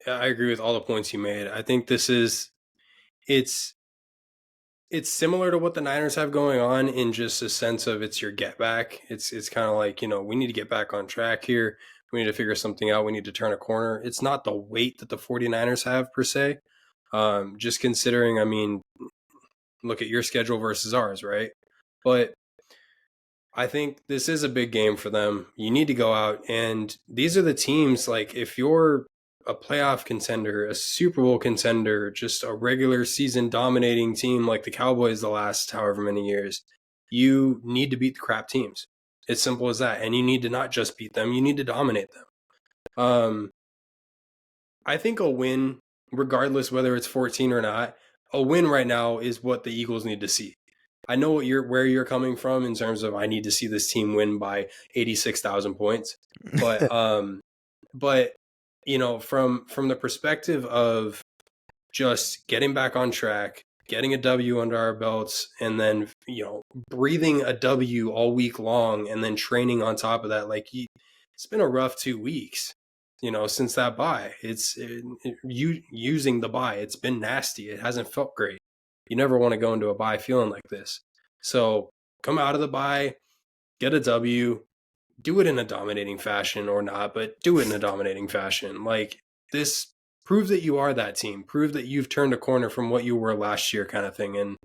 I agree with all the points you made. I think it's similar to what the Niners have going on, in just a sense of it's your get back. It's kind of like, we need to get back on track here. We need to figure something out. We need to turn a corner. It's not the weight that the 49ers have per se. Just considering, I mean, look at your schedule versus ours, right? But I think this is a big game for them. You need to go out, and these are the teams, like, if you're a playoff contender, a Super Bowl contender, just a regular season dominating team like the Cowboys the last however many years, you need to beat the crap teams. It's simple as that. And you need to not just beat them, you need to dominate them. I think a win, regardless whether it's 14 or not, a win right now is what the Eagles need to see. I know where you're coming from in terms of I need to see this team win by 86,000 points, but but you know, from the perspective of just getting back on track, getting a W under our belts, and then, you know, breathing a W all week long, and then training on top of that, like, it's been a rough 2 weeks, you know, since that bye. You using the bye, it's been nasty. It hasn't felt great. You never want to go into a bye feeling like this. So come out of the bye, get a W, do it in a dominating fashion or not, but do it in a dominating fashion. Like, this, prove that you are that team. Prove that you've turned a corner from what you were last year, kind of thing. And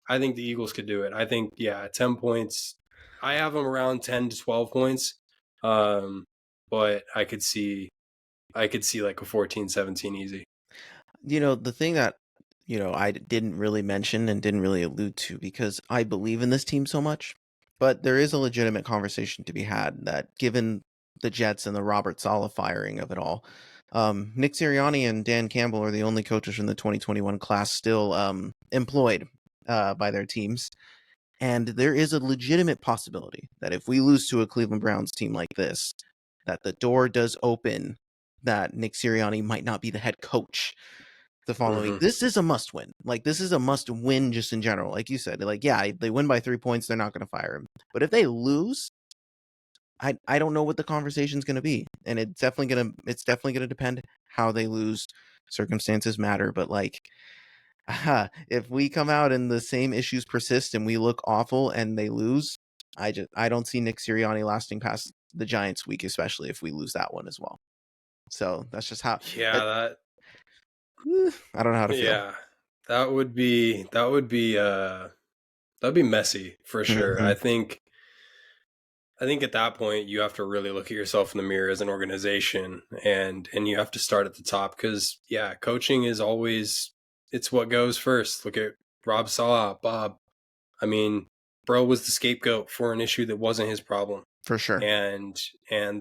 I think the Eagles could do it. I think, yeah, 10 points. I have them around 10 to 12 points. But I could see like a 14-17 easy. You know, the thing that, I didn't really mention and didn't really allude to because I believe in this team so much, but there is a legitimate conversation to be had that given the Jets and the Robert Saleh firing of it all, Nick Sirianni and Dan Campbell are the only coaches from the 2021 class still employed by their teams. And there is a legitimate possibility that if we lose to a Cleveland Browns team like this, that the door does open that Nick Sirianni might not be the head coach the following. Mm-hmm. This is a must win. Like, this is a must win just in general. Like you said, like, yeah, they win by 3 points, they're not going to fire him. But if they lose, I don't know what the conversation's going to be. And it's definitely going to depend how they lose. Circumstances matter, but like, if we come out and the same issues persist and we look awful and they lose, I don't see Nick Sirianni lasting past the Giants week, especially if we lose that one as well. So that's just how. Yeah, I don't know how to feel. yeah, that'd be messy for sure. Mm-hmm. I think at that point you have to really look at yourself in the mirror as an organization, and you have to start at the top, because yeah, coaching is always, it's what goes first. Look at Rob Saleh, Bob. I mean, bro was the scapegoat for an issue that wasn't his problem. For sure. And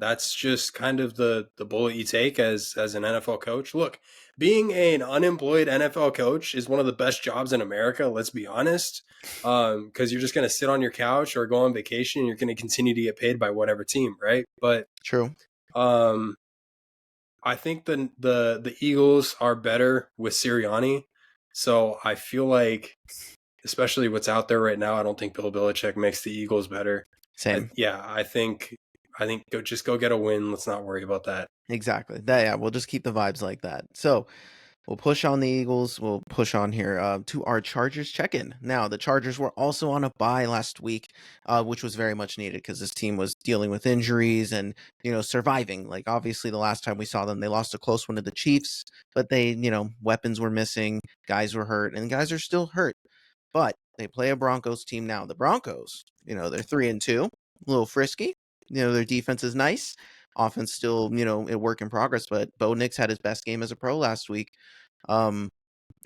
that's just kind of the bullet you take as an NFL coach. Look, being an unemployed NFL coach is one of the best jobs in America, let's be honest, because you're just going to sit on your couch or go on vacation and you're going to continue to get paid by whatever team, right? But True. I think the Eagles are better with Sirianni, so I feel like, especially what's out there right now, I don't think Bill Belichick makes the Eagles better. Same. I think go get a win. Let's not worry about that. Exactly. We'll just keep the vibes like that. So we'll push on the Eagles. We'll push on here to our Chargers check-in. Now, the Chargers were also on a bye last week, which was very much needed because this team was dealing with injuries and, surviving. Like, obviously, the last time we saw them, they lost a close one to the Chiefs, but they, weapons were missing, guys were hurt, and guys are still hurt. But they play a Broncos team now. The Broncos, they're 3-2, a little frisky. Their defense is nice. Offense still, a work in progress, but Bo Nix had his best game as a pro last week. And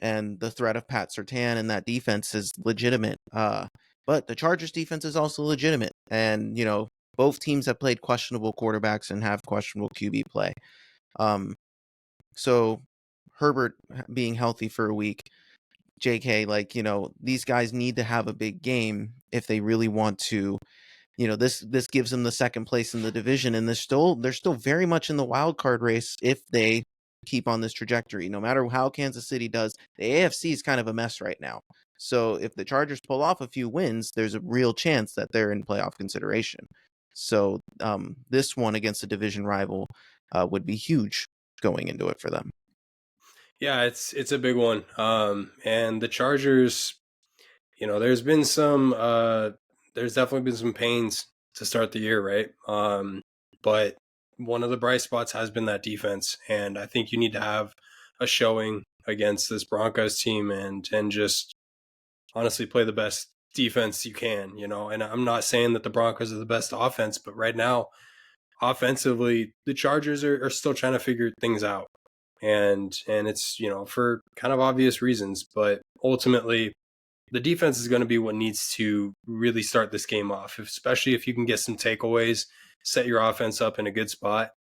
the threat of Pat Surtain and that defense is legitimate. But the Chargers defense is also legitimate. And, both teams have played questionable quarterbacks and have questionable QB play. So Herbert being healthy for a week, JK, these guys need to have a big game if they really want to. This gives them the second place in the division, and they're still very much in the wild card race if they keep on this trajectory. No matter how Kansas City does, the AFC is kind of a mess right now. So if the Chargers pull off a few wins, there's a real chance that they're in playoff consideration. So this one against a division rival would be huge going into it for them. Yeah, it's a big one. And the Chargers, there's been some there's definitely been some pains to start the year, right? But one of the bright spots has been that defense, and I think you need to have a showing against this Broncos team and just honestly play the best defense you can, And I'm not saying that the Broncos are the best offense, but right now, offensively, the Chargers are still trying to figure things out. And it's, for kind of obvious reasons, but ultimately the defense is going to be what needs to really start this game off, especially if you can get some takeaways, set your offense up in a good spot.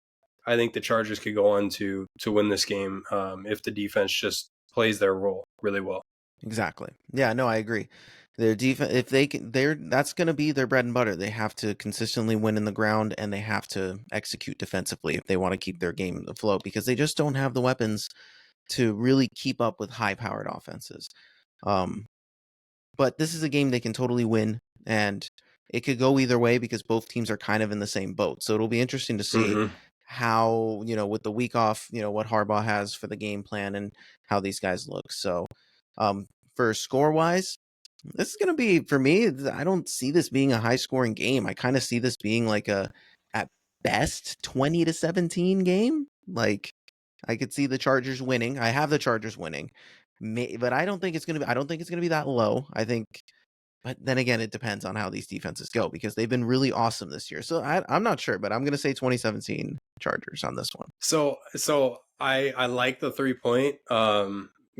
I think the Chargers could go on to win this game if the defense just plays their role really well. Exactly. Yeah, no, I agree. Their defense, if they can, that's going to be their bread and butter. They have to consistently win in the ground, and they have to execute defensively if they want to keep their game afloat, because they just don't have the weapons to really keep up with high-powered offenses. But this is a game they can totally win, and it could go either way because both teams are kind of in the same boat. So it'll be interesting to see how, with the week off, what Harbaugh has for the game plan and how these guys look. So for score-wise, this is going to be, for me, I don't see this being a high-scoring game. I kind of see this being like at best, 20-17 game. Like, I could see the Chargers winning. I have the Chargers winning. But I don't think it's going to be that low. But then again, it depends on how these defenses go because they've been really awesome this year. So I'm not sure, but I'm going to say 2017 Chargers on this one. So I like the 3-point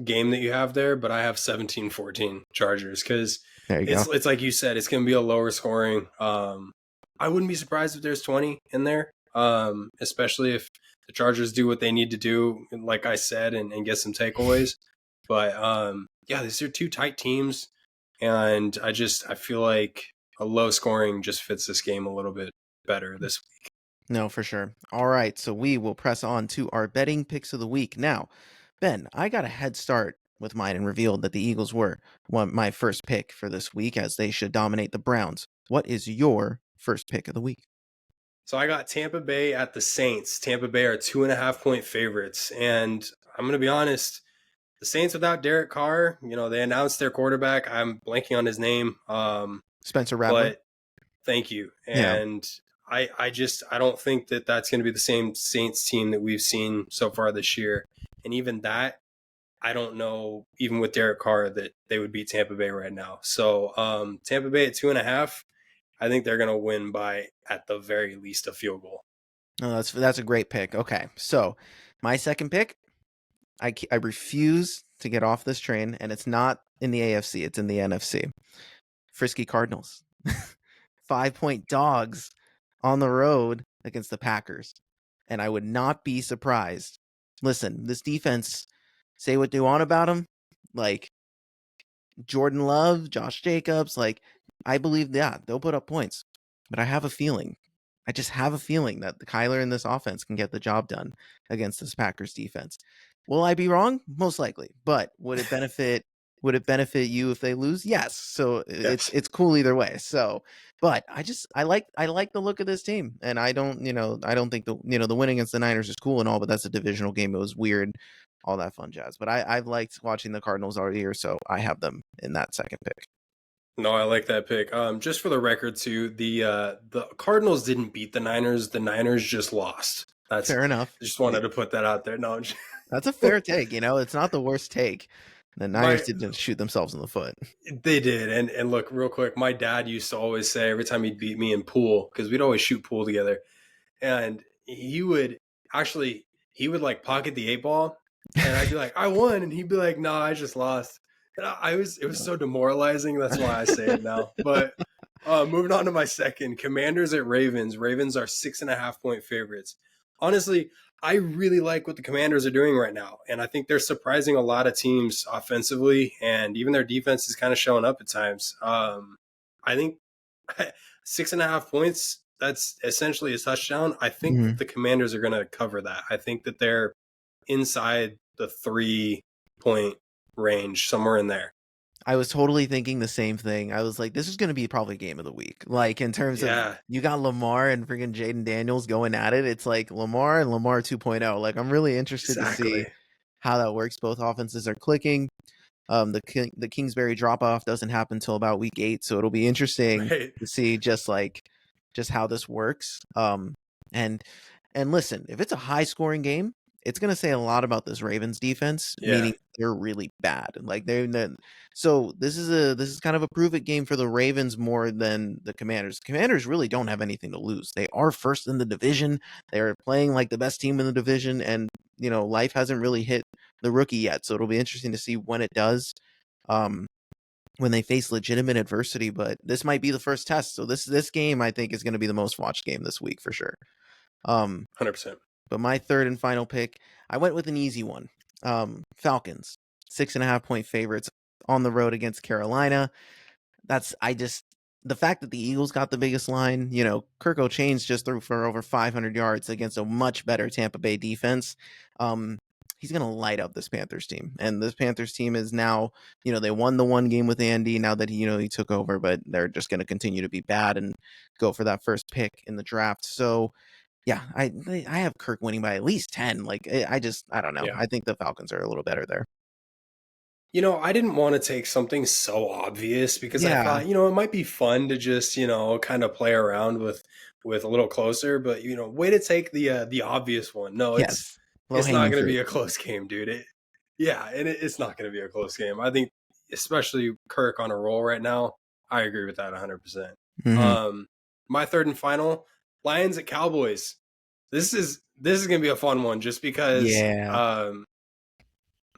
game that you have there, but I have 17-14 Chargers because it's like you said, it's going to be a lower scoring. I wouldn't be surprised if there's 20 in there, especially if the Chargers do what they need to do, like I said, and get some takeaways. But yeah, these are two tight teams, and I feel like a low scoring just fits this game a little bit better this week. No, for sure. All right, so we will press on to our betting picks of the week. Now, Ben, I got a head start with mine and revealed that the Eagles were my first pick for this week, as they should dominate the Browns. What is your first pick of the week? So I got Tampa Bay at the Saints. Tampa Bay are 2.5-point favorites. And I'm going to be honest, the Saints without Derek Carr, they announced their quarterback. I'm blanking on his name. Spencer Rattler. But thank you. And yeah. I don't think that that's going to be the same Saints team that we've seen so far this year. And even that, I don't know, even with Derek Carr, that they would beat Tampa Bay right now. So Tampa Bay at 2.5, I think they're going to win by, at the very least, a field goal. No, that's a great pick. Okay, so my second pick, I refuse to get off this train, and it's not in the AFC, it's in the NFC. Frisky Cardinals. 5-point dogs on the road against the Packers. And I would not be surprised. Listen, this defense, say what they want about them. Like Jordan Love, Josh Jacobs, I believe, they'll put up points. But I just have a feeling that the Kyler in this offense can get the job done against this Packers defense. Will I be wrong? Most likely. But would it benefit you if they lose? Yes. So it's cool either way. So, but I like the look of this team, and I don't think the win against the Niners is cool and all, but that's a divisional game. It was weird, all that fun jazz. But I've liked watching the Cardinals all year, so I have them in that second pick. No, I like that pick. Just for the record, too, the Cardinals didn't beat the Niners. The Niners just lost. That's fair enough. Just wanted to put that out there. No, that's a fair take. It's not the worst take. The Niners didn't shoot themselves in the foot. They did. And look, real quick, my dad used to always say every time he'd beat me in pool, because we'd always shoot pool together, and he would like pocket the 8-ball, and I'd be like, I won, and he'd be like, no, I just lost. And it was so demoralizing. That's why I say it now. But moving on to my second, Commanders at Ravens. Ravens are 6.5-point favorites. Honestly, I really like what the Commanders are doing right now. And I think they're surprising a lot of teams offensively, and even their defense is kind of showing up at times. I think 6.5 points, that's essentially a touchdown. I think that the Commanders are going to cover that. I think that they're inside the 3-point range, somewhere in there. I was totally thinking the same thing. I was like, this is going to be probably game of the week. Like, in terms of, you got Lamar and freaking Jaden Daniels going at it. It's like Lamar and Lamar 2.0. Like, I'm really interested to see how that works. Both offenses are clicking. The Kingsbury drop-off doesn't happen until about week 8, so it'll be interesting to see just how this works. And And listen, if it's a high scoring game, it's going to say a lot about this Ravens defense, Yeah, meaning they're really bad. Like so this is kind of a prove it game for the Ravens more than the Commanders. Commanders really don't have anything to lose. They are first in the division. They're playing like the best team in the division, and life hasn't really hit the rookie yet. So it'll be interesting to see when it does. When they face legitimate adversity, but this might be the first test. So this game I think is going to be the most watched game this week for sure. Um, 100%. but my third and final pick, I went with an easy one. Falcons, 6.5 point favorites on the road against Carolina. The fact that the Eagles got the biggest line, Kirk O'Chains just threw for over 500 yards against a much better Tampa Bay defense. He's going to light up this Panthers team. And this Panthers team is now, they won the one game with Andy now that he took over, but they're just going to continue to be bad and go for that first pick in the draft. So, yeah, I have Kirk winning by at least 10. Like I don't know. Yeah. I think the Falcons are a little better there. I didn't want to take something so obvious because I Yeah. thought, it might be fun to just, kind of play around with a little closer, but way to take the obvious one. No, Yes. Low it's not hanging going to be fruit. a close game, dude. It's not going to be a close game. I think especially Kirk on a roll right now. I agree with that 100%. Mm-hmm. My third and final, Lions at Cowboys. This is going to be a fun one Yeah.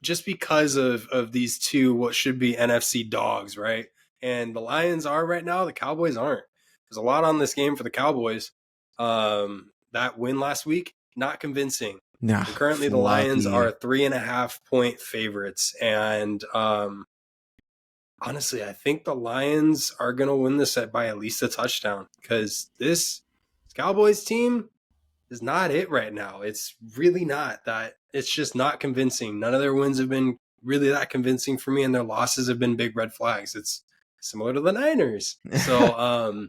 just because of these two what should be NFC dogs, right? And the Lions are right now, the Cowboys aren't. There's a lot on this game for the Cowboys. That win last week, not convincing. Nah, And currently the Lions fluffy. are 3.5 point favorites. And honestly, I think the Lions are gonna win this by at least a touchdown because this Cowboys team is not it right now. It's really not that. It's just not convincing. None of their wins have been really that convincing for me, and their losses have been big red flags. It's similar to the Niners. So,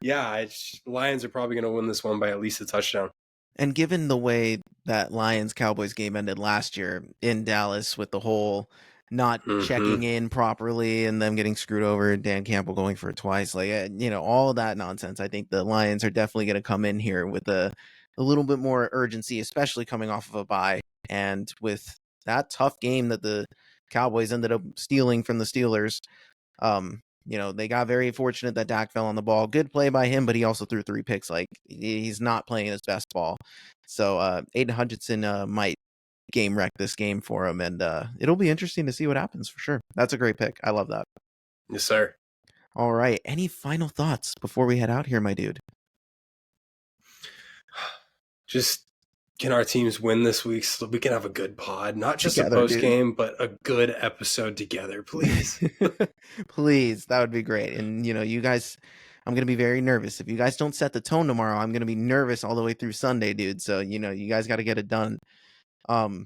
yeah, Lions are probably going to win this one by at least a touchdown. And given the way that Lions Cowboys game ended last year in Dallas with the whole not Mm-hmm. checking in properly and them getting screwed over, Dan Campbell going for it twice, like all that nonsense. I think the Lions are definitely going to come in here with a little bit more urgency, especially coming off of a bye and with that tough game that the Cowboys ended up stealing from the Steelers. They got very fortunate that Dak fell on the ball. Good play by him, but he also threw 3 picks. Like he's not playing his best ball. So Aiden Hutchinson might game wreck this game for him, and it'll be interesting to see what happens for sure. That's a great pick. I love that. Yes, sir. All right. Any final thoughts before we head out here, my dude? Just can our teams win this week so we can have a good pod, not just a Together, post dude. game, but a good episode together, please. Please, that would be great. And you guys, I'm gonna be very nervous if you guys don't set the tone tomorrow. I'm gonna be nervous all the way through Sunday, dude. So you guys got to get it done. Um,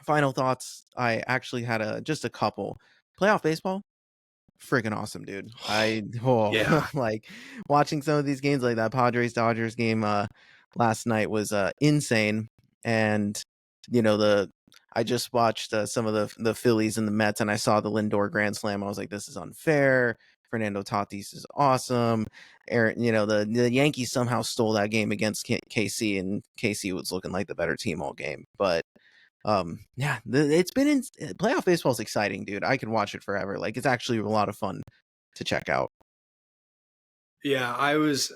Final thoughts. I actually had just a couple. Playoff baseball, freaking awesome, dude. Yeah. Like watching some of these games, like that Padres Dodgers game last night was insane. And the I just watched some of the Phillies and the Mets, and I saw the Lindor grand slam. I was like, this is unfair. Fernando Tatis is awesome. Aaron, the Yankees somehow stole that game against KC, and KC was looking like the better team all game. But yeah, it's been playoff baseball is exciting, dude. I could watch it forever. Like it's actually a lot of fun to check out. Yeah, I was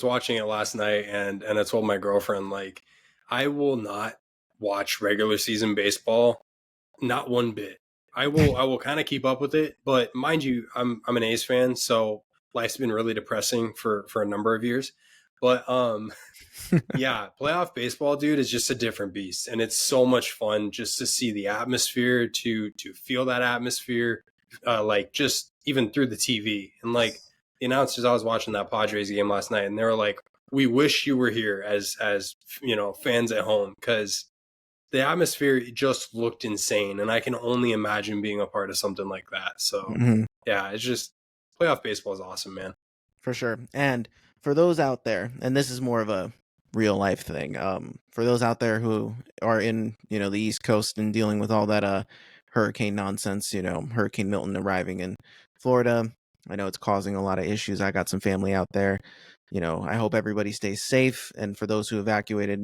watching it last night and I told my girlfriend like I will not watch regular season baseball, not one bit. I will kind of keep up with it, but mind you, I'm an A's fan, so life's been really depressing for a number of years. But yeah, playoff baseball, dude, is just a different beast, and it's so much fun just to see the atmosphere, to feel that atmosphere, like just even through the TV. And like the announcers, I was watching that Padres game last night, and they were like, "We wish you were here as fans at home because the atmosphere just looked insane, and I can only imagine being a part of something like that." So Mhm. yeah, it's just playoff baseball is awesome, man. For sure. And for those out there, and this is more of a real life thing, for those out there who are in, the East Coast and dealing with all that hurricane nonsense, Hurricane Milton arriving in Florida, I know it's causing a lot of issues. I got some family out there. I hope everybody stays safe. And for those who evacuated,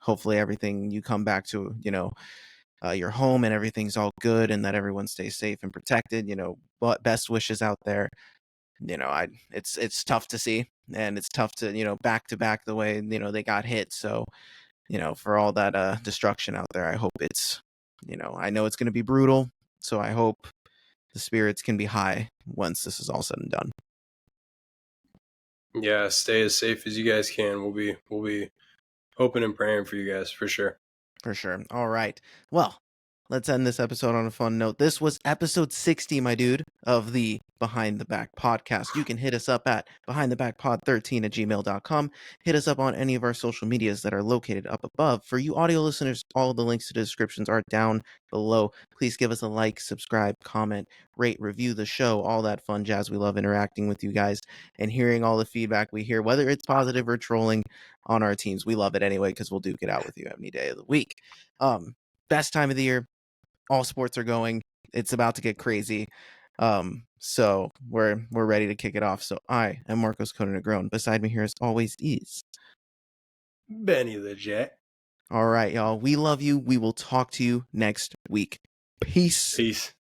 hopefully everything you come back to, your home and everything's all good and that everyone stays safe and protected. But best wishes out there. It's tough to see, and it's tough to back to back the way they got hit. So for all that destruction out there, I hope it's I know it's going to be brutal. So I hope the spirits can be high once this is all said and done. Yeah, stay as safe as you guys can. We'll be hoping and praying for you guys for sure. For sure. All right. Well, let's end this episode on a fun note. This was episode 60, my dude, of the Behind the Back podcast. You can hit us up at behindthebackpod13@gmail.com. Hit us up on any of our social medias that are located up above. For you audio listeners, all the links to the descriptions are down below. Please give us a like, subscribe, comment, rate, review the show, all that fun jazz. We love interacting with you guys and hearing all the feedback we hear, whether it's positive or trolling on our teams. We love it anyway because we'll duke it out with you any day of the week. Best time of the year. All sports are going. It's about to get crazy. So we're ready to kick it off. So I am Marcos Conan-Negron. Beside me here, as always, is Benny the Jet. All right, y'all. We love you. We will talk to you next week. Peace. Peace.